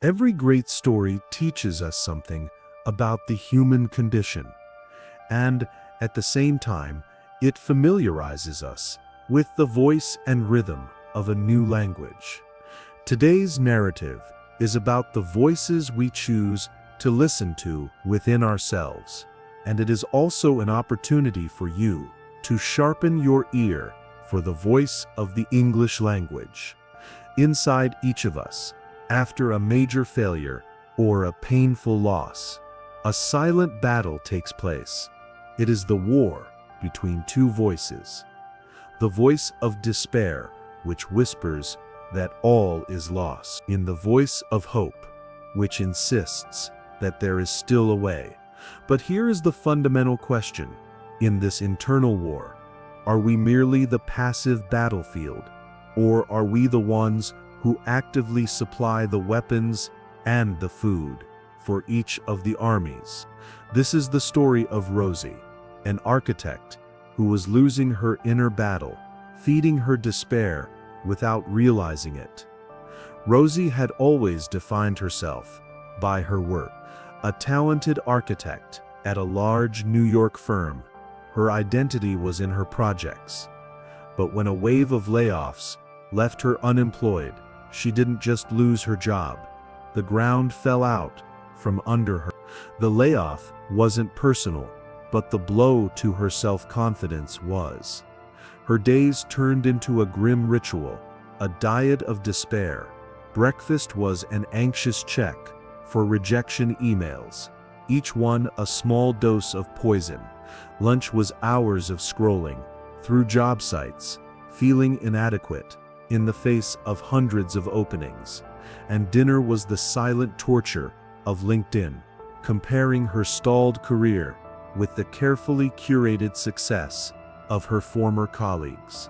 Every great story teaches us something about the human condition, and at the same time, it familiarizes us with the voice and rhythm of a new language. Today's narrative is about the voices we choose to listen to within ourselves, and it is also an opportunity for you to sharpen your ear for the voice of the English language. Inside each of us, after a major failure or a painful loss, a silent battle takes place. It is the war between two voices. The voice of despair, which whispers that all is lost, in the voice of hope, which insists that there is still a way. But here is the fundamental question. In this internal war, are we merely the passive battlefield, or are we the ones who actively supply the weapons and the food for each of the armies? This is the story of Rosie, an architect who was losing her inner battle, feeding her despair without realizing it. Rosie had always defined herself by her work. A talented architect at a large New York firm, her identity was in her projects. But when a wave of layoffs left her unemployed, she didn't just lose her job. The ground fell out from under her. The layoff wasn't personal, but the blow to her self-confidence was. Her days turned into a grim ritual, a diet of despair. Breakfast was an anxious check for rejection emails, each one a small dose of poison. Lunch was hours of scrolling through job sites, feeling inadequate in the face of hundreds of openings. And dinner was the silent torture of LinkedIn, comparing her stalled career with the carefully curated success of her former colleagues.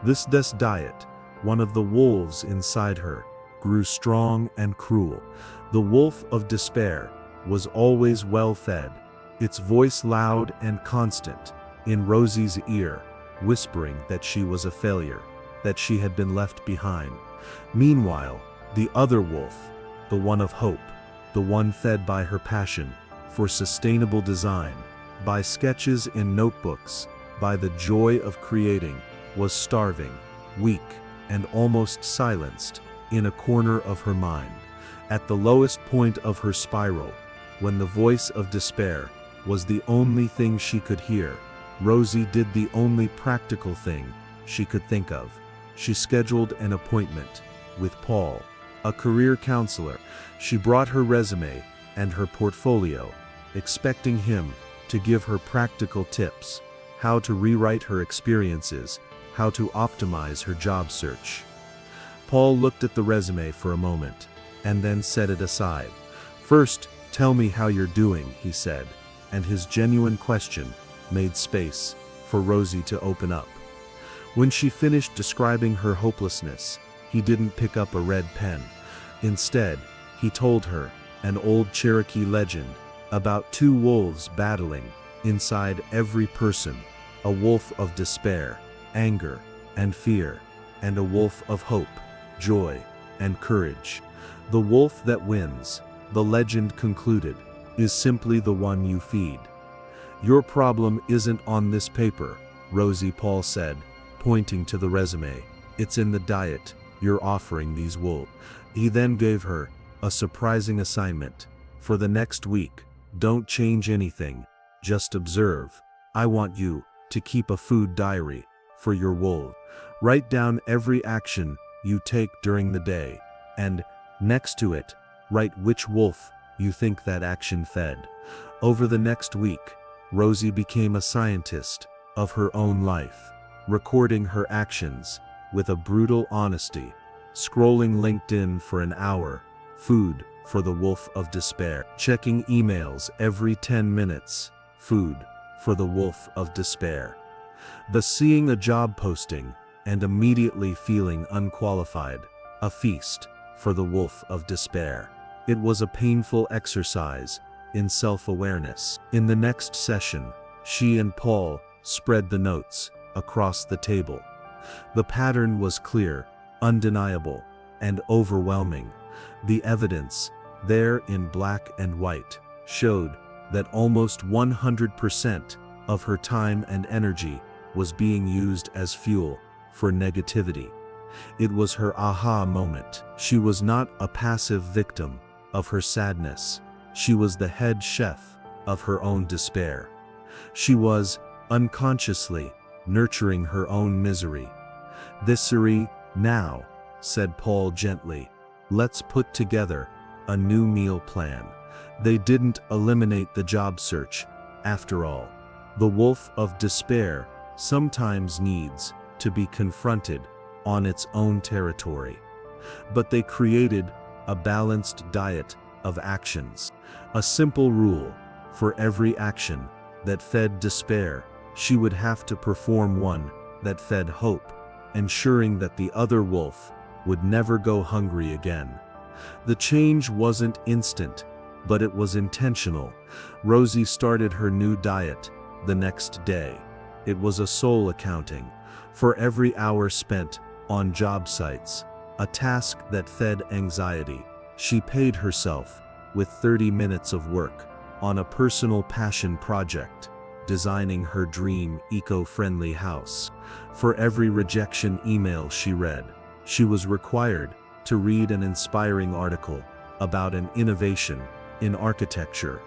This diet, one of the wolves inside her, grew strong and cruel. The wolf of despair was always well-fed, its voice loud and constant in Rosie's ear, whispering that she was a failure, that she had been left behind. Meanwhile, the other wolf, the one of hope, the one fed by her passion for sustainable design, by sketches in notebooks, by the joy of creating, was starving, weak, and almost silenced in a corner of her mind. At the lowest point of her spiral, when the voice of despair was the only thing she could hear, Rosie did the only practical thing she could think of. She scheduled an appointment with Paul, a career counselor. She brought her resume and her portfolio, expecting him to give her practical tips, how to rewrite her experiences, how to optimize her job search. Paul looked at the resume for a moment, and then set it aside. "First, tell me how you're doing," he said, and his genuine question made space for Rosie to open up. When she finished describing her hopelessness, he didn't pick up a red pen. Instead, he told her an old Cherokee legend about two wolves battling inside every person, a wolf of despair, anger, and fear, and a wolf of hope, joy, and courage. The wolf that wins, the legend concluded, is simply the one you feed. "Your problem isn't on this paper," Rosie, Paul said, pointing to the resume. "It's in the diet you're offering these wolves." He then gave her a surprising assignment. "For the next week, don't change anything, just observe. I want you to keep a food diary for your wolf. Write down every action you take during the day, and next to it, write which wolf you think that action fed." Over the next week, Rosie became a scientist of her own life, recording her actions with a brutal honesty, scrolling LinkedIn for an hour, food for the wolf of despair, checking emails every 10 minutes, food for the wolf of despair. Seeing a job posting and immediately feeling unqualified, a feast for the wolf of despair. It was a painful exercise in self-awareness. In the next session, she and Paul spread the notes across the table. The pattern was clear, undeniable, and overwhelming. The evidence, there in black and white, showed that almost 100% of her time and energy was being used as fuel for negativity. It was her aha moment. She was not a passive victim of her sadness. She was the head chef of her own despair. She was, unconsciously, nurturing her own misery. "Thissery, now," said Paul gently. "Let's put together a new meal plan." They didn't eliminate the job search, after all. The wolf of despair sometimes needs to be confronted on its own territory. But they created a balanced diet of actions. A simple rule: for every action that fed despair, she would have to perform one that fed hope, ensuring that the other wolf would never go hungry again. The change wasn't instant, but it was intentional. Rosie started her new diet the next day. It was a soul accounting. For every hour spent on job sites, a task that fed anxiety, she paid herself with 30 minutes of work on a personal passion project, designing her dream eco-friendly house. For every rejection email she read, she was required to read an inspiring article about an innovation in architecture.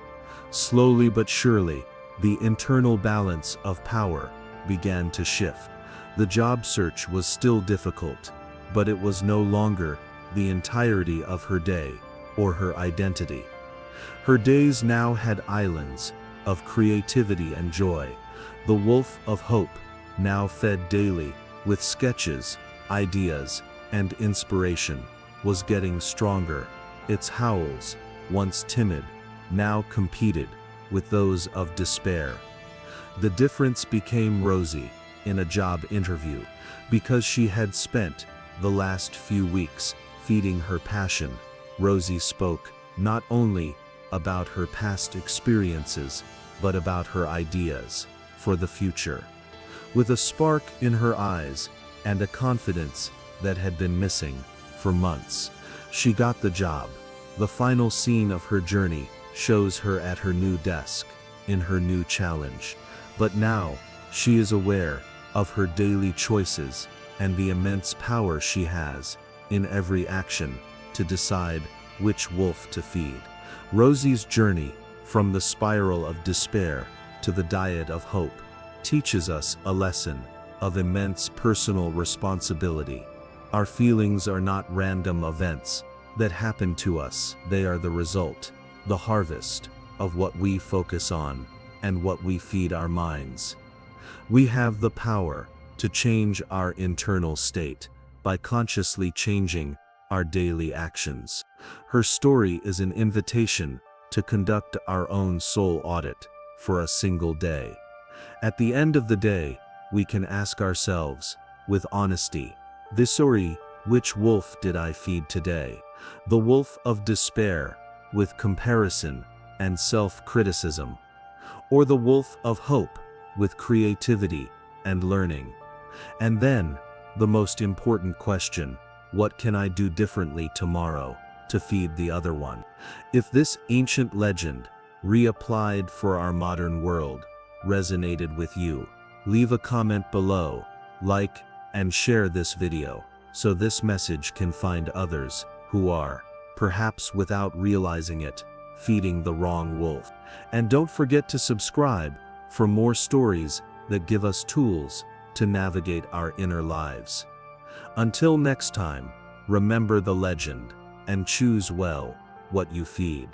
Slowly but surely, the internal balance of power began to shift. The job search was still difficult, but it was no longer the entirety of her day or her identity. Her days now had islands of creativity and joy. The wolf of hope, now fed daily with sketches, ideas, and inspiration, was getting stronger. Its howls, once timid, now competed with those of despair. The difference became Rosie in a job interview. Because she had spent the last few weeks feeding her passion, Rosie spoke not only about her past experiences, but about her ideas for the future. With a spark in her eyes and a confidence that had been missing for months, she got the job. The final scene of her journey shows her at her new desk, in her new challenge. But now, she is aware of her daily choices and the immense power she has in every action to decide which wolf to feed. Rosie's journey from the spiral of despair to the diet of hope teaches us a lesson of immense personal responsibility. Our feelings are not random events that happen to us. They are the result, the harvest, of what we focus on and what we feed our minds. We have the power to change our internal state by consciously changing our daily actions. Her story is an invitation to conduct our own soul audit for a single day. At the end of the day, we can ask ourselves, with honesty, which wolf did I feed today? The wolf of despair, with comparison and self-criticism, or the wolf of hope, with creativity and learning? And then, the most important question: what can I do differently tomorrow to feed the other one? If this ancient legend, reapplied for our modern world, resonated with you, leave a comment below, like, and share this video, so this message can find others who are, perhaps without realizing it, feeding the wrong wolf. And don't forget to subscribe for more stories that give us tools to navigate our inner lives. Until next time, remember the legend and choose well what you feed.